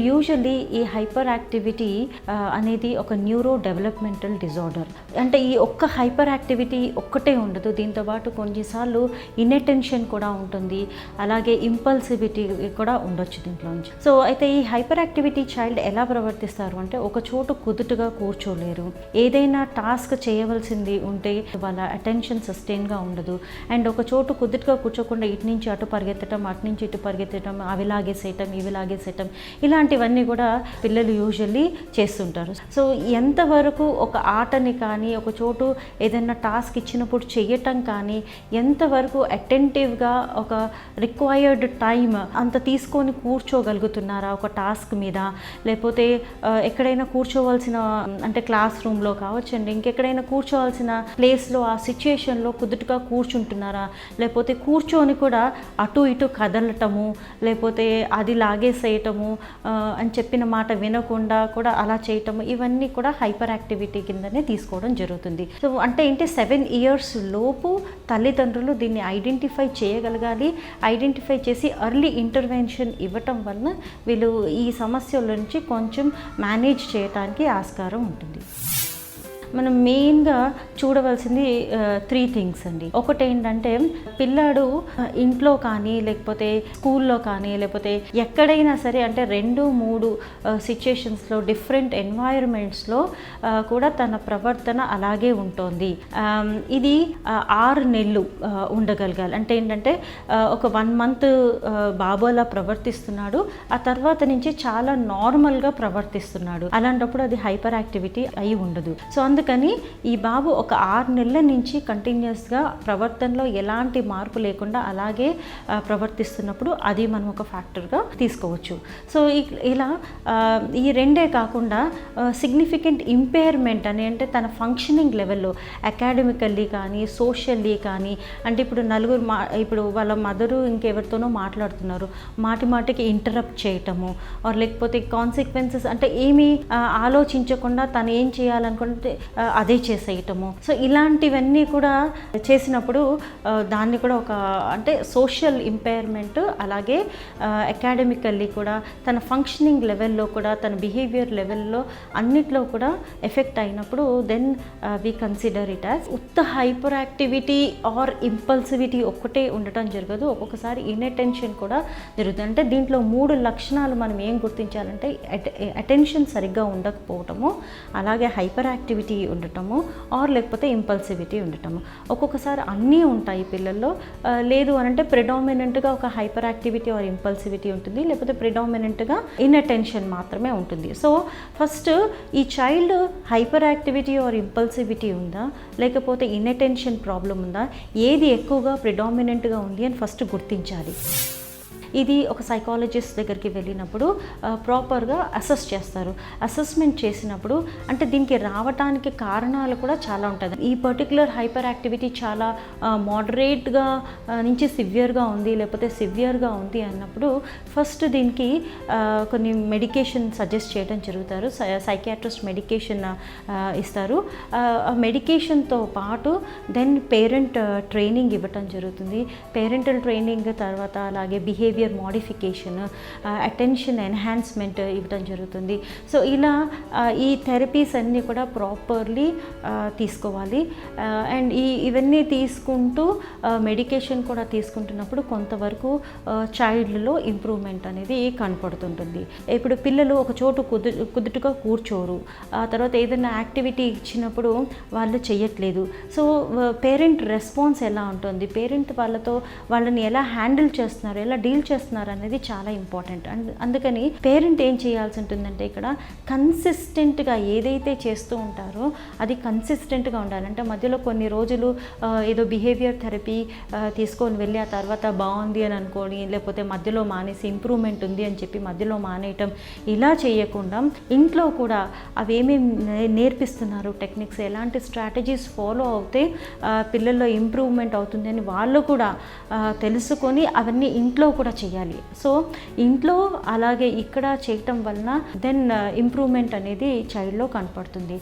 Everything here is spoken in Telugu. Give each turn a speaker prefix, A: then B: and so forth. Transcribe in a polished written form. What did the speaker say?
A: యూజువల్లీ ఈ హైపర్ యాక్టివిటీ అనేది ఒక న్యూరో డెవలప్మెంటల్ డిజార్డర్. అంటే ఈ ఒక్క హైపర్ యాక్టివిటీ ఒక్కటే ఉండదు, దీంతోపాటు కొన్నిసార్లు ఇన్అటెన్షన్ కూడా ఉంటుంది, అలాగే ఇంపల్సివిటీ కూడా ఉండొచ్చు దీంట్లోంచి. సో అయితే ఈ హైపర్ యాక్టివిటీ చైల్డ్ ఎలా ప్రవర్తిస్తారు అంటే ఒక చోటు కుదుటుగా కూర్చోలేరు, ఏదైనా టాస్క్ చేయవలసింది ఉంటే వాళ్ళ అటెన్షన్ సస్టైన్గా ఉండదు, అండ్ ఒక చోటు కుదుటుగా కూర్చోకుండా ఇటు నుంచి అటు పరిగెత్తడం, అటు నుంచి ఇటు పరిగెత్తడం, అవి లాగేసేయటం, ఇవి లాగేసేయటం, ఇలాంటివన్నీ కూడా పిల్లలు యూజువల్లీ చేస్తుంటారు. సో ఎంతవరకు ఒక ఆటని కానీ ఒక చోటు ఏదైనా టాస్క్ ఇచ్చినప్పుడు చెయ్యటం కానీ ఎంతవరకు అటెంటివ్గా ఒక రిక్వైర్డ్ టైం అంత తీసుకొని కూర్చోగలుగుతున్నారా ఒక టాస్క్ మీద, లేకపోతే ఎక్కడైనా కూర్చోవలసిన అంటే క్లాస్ రూమ్లో కావచ్చండి, ఇంకెక్కడైనా కూర్చోవలసిన ప్లేస్లో ఆ సిచ్యుయేషన్లో కుదుటుగా కూర్చుంటున్నారా, లేకపోతే కూర్చొని కూడా అటు ఇటు కదలటము, లేకపోతే అది లాగేసేయటము, అని చెప్పిన మాట వినకుండా కూడా అలా చేయటము, ఇవన్నీ కూడా హైపర్ యాక్టివిటీ కిందనే తీసుకోవడం జరుగుతుంది. సో అంటే ఏంటి 7 years లోపు తల్లిదండ్రులు దీన్ని ఐడెంటిఫై చేయగలగాలి. ఐడెంటిఫై చేసి ఎర్లీ ఇంటర్వెన్షన్ ఇవ్వటం వలన వీళ్ళు ఈ సమస్యల నుంచి కొంచెం మేనేజ్ చేయడానికి ఆస్కారం ఉంటుంది. మనం మెయిన్గా చూడవలసింది 3 things అండి. ఒకటి ఏంటంటే పిల్లాడు ఇంట్లో కానీ లేకపోతే స్కూల్లో కానీ లేకపోతే ఎక్కడైనా సరే అంటే 2-3 సిచ్యుయేషన్స్లో డిఫరెంట్ ఎన్వైరన్మెంట్స్లో కూడా తన ప్రవర్తన అలాగే ఉంటుంది. ఇది 6 నెలలు ఉండగలగాలి. అంటే ఏంటంటే ఒక 1 month బాబు అలా ప్రవర్తిస్తున్నాడు, ఆ తర్వాత నుంచి చాలా నార్మల్గా ప్రవర్తిస్తున్నాడు, అలాంటప్పుడు అది హైపర్ యాక్టివిటీ అయి ఉండదు. సో అందుకని ఈ బాబు ఒక 6 నెలల నుంచి కంటిన్యూస్గా ప్రవర్తనలో ఎలాంటి మార్పు లేకుండా అలాగే ప్రవర్తిస్తున్నప్పుడు అది మనం ఒక ఫ్యాక్టర్గా తీసుకోవచ్చు. సో ఇలా ఈ 2 కాకుండా సిగ్నిఫికెంట్ ఇంపైర్మెంట్ అని అంటే తన ఫంక్షనింగ్ లెవెల్లో అకాడమికల్లీ కానీ సోషల్లీ కానీ, అంటే ఇప్పుడు నలుగురు ఇప్పుడు వాళ్ళ మదరు ఇంకెవరితోనో మాట్లాడుతున్నారు, మాటికి ఇంటరప్ట్ చేయటము, ఆర్ లేకపోతే కాన్సిక్వెన్సెస్ అంటే ఏమీ ఆలోచించకుండా తను ఏం చేయాలనుకుంటే అదే చేసేయటము. సో ఇలాంటివన్నీ కూడా చేసినప్పుడు దాన్ని కూడా ఒక అంటే సోషల్ ఇంపైర్మెంట్, అలాగే అకాడమికల్లీ కూడా తన ఫంక్షనింగ్ లెవెల్లో కూడా తన బిహేవియర్ లెవెల్లో అన్నిట్లో కూడా ఎఫెక్ట్ అయినప్పుడు then we consider it as ఉత్త హైపర్ యాక్టివిటీ ఆర్ ఇంపల్సివిటీ ఒక్కటే ఉండటం జరగదు, ఒక్కొక్కసారి ఇన్అటెన్షన్ కూడా జరుగుతుంది. అంటే దీంట్లో 3 లక్షణాలు మనం ఏం గుర్తించాలంటే అటెన్షన్ సరిగ్గా ఉండకపోవటము, అలాగే హైపర్ యాక్టివిటీ ఉండటము, ఆర్ లేకపోతే ఇంపల్సివిటీ ఉండటము. ఒక్కొక్కసారి అన్నీ ఉంటాయి పిల్లల్లో, లేదు అని అంటే ప్రిడామినెంట్గా ఒక హైపర్ యాక్టివిటీ ఆర్ ఇంపల్సివిటీ ఉంటుంది, లేకపోతే ప్రిడామినెంట్గా ఇన్అటెన్షన్ మాత్రమే ఉంటుంది. సో ఫస్ట్ ఈ child hyper activity or impulsivity ఉందా లేకపోతే ఇన్అటెన్షన్ ప్రాబ్లం ఉందా, ఏది ఎక్కువగా ప్రిడామినెంట్గా ఉంది అని ఫస్ట్ గుర్తించాలి. ఇది ఒక సైకాలజిస్ట్ దగ్గరికి వెళ్ళినప్పుడు ప్రాపర్గా అసెస్ చేస్తారు. అసెస్మెంట్ చేసినప్పుడు అంటే దీనికి రావటానికి కారణాలు కూడా చాలా ఉంటుంది. ఈ పర్టికులర్ హైపర్ యాక్టివిటీ చాలా మోడరేట్గా నుంచి సివియర్గా ఉంది లేకపోతే సివియర్గా ఉంది అన్నప్పుడు ఫస్ట్ దీనికి కొన్ని మెడికేషన్ సజెస్ట్ చేయడం జరుగుతారు. సైకియాట్రిస్ట్ మెడికేషన్ ఇస్తారు. మెడికేషన్తో పాటు దెన్ పేరెంట్ ట్రైనింగ్ ఇవ్వటం జరుగుతుంది. పేరెంటల్ ట్రైనింగ్ తర్వాత అలాగే బిహేవియర్ మోడిఫికేషన్, అటెన్షన్ ఎన్హాన్స్మెంట్ ఇవ్వడం జరుగుతుంది. సో ఇలా ఈ థెరపీస్ అన్నీ కూడా ప్రాపర్లీ తీసుకోవాలి. అండ్ ఇవన్నీ తీసుకుంటూ మెడికేషన్ కూడా తీసుకుంటున్నప్పుడు కొంతవరకు చైల్డ్లో ఇంప్రూవ్మెంట్ అనేది కనపడుతుంటుంది. ఇప్పుడు పిల్లలు ఒక చోటు కుదుటుగా కూర్చోరు, ఆ తర్వాత ఏదైనా యాక్టివిటీ ఇచ్చినప్పుడు వాళ్ళు చెయ్యట్లేదు. సో పేరెంట్ రెస్పాన్స్ ఎలా ఉంటుంది, పేరెంట్ వాళ్ళని ఎలా హ్యాండిల్ చేస్తున్నారు, ఎలా డీల్ చేస్తున్నారు అనేది చాలా ఇంపార్టెంట్. అందుకని పేరెంట్ ఏం చేయాల్సి ఉంటుందంటే ఇక్కడ కన్సిస్టెంట్గా ఏదైతే చేస్తూ ఉంటారో అది కన్సిస్టెంట్గా ఉండాలంటే మధ్యలో కొన్ని రోజులు ఏదో బిహేవియర్ థెరపీ తీసుకొని వెళ్ళి ఆ తర్వాత బాగుంది అని అనుకోని లేకపోతే మధ్యలో మానేసి ఇంప్రూవ్మెంట్ ఉంది అని చెప్పి మధ్యలో మానేయటం, ఇలా చేయకుండా ఇంట్లో కూడా అవేమేమి నేర్పిస్తున్నారు టెక్నిక్స్, ఎలాంటి స్ట్రాటజీస్ ఫాలో అవుతే పిల్లల్లో ఇంప్రూవ్మెంట్ అవుతుంది అని వాళ్ళు కూడా తెలుసుకొని అవన్నీ ఇంట్లో కూడా చేయాలి. సో ఇంట్లో అలాగే ఇక్కడ చేయటం వలన దెన్ ఇంప్రూవ్మెంట్ అనేది చైల్డ్లో కనపడుతుంది.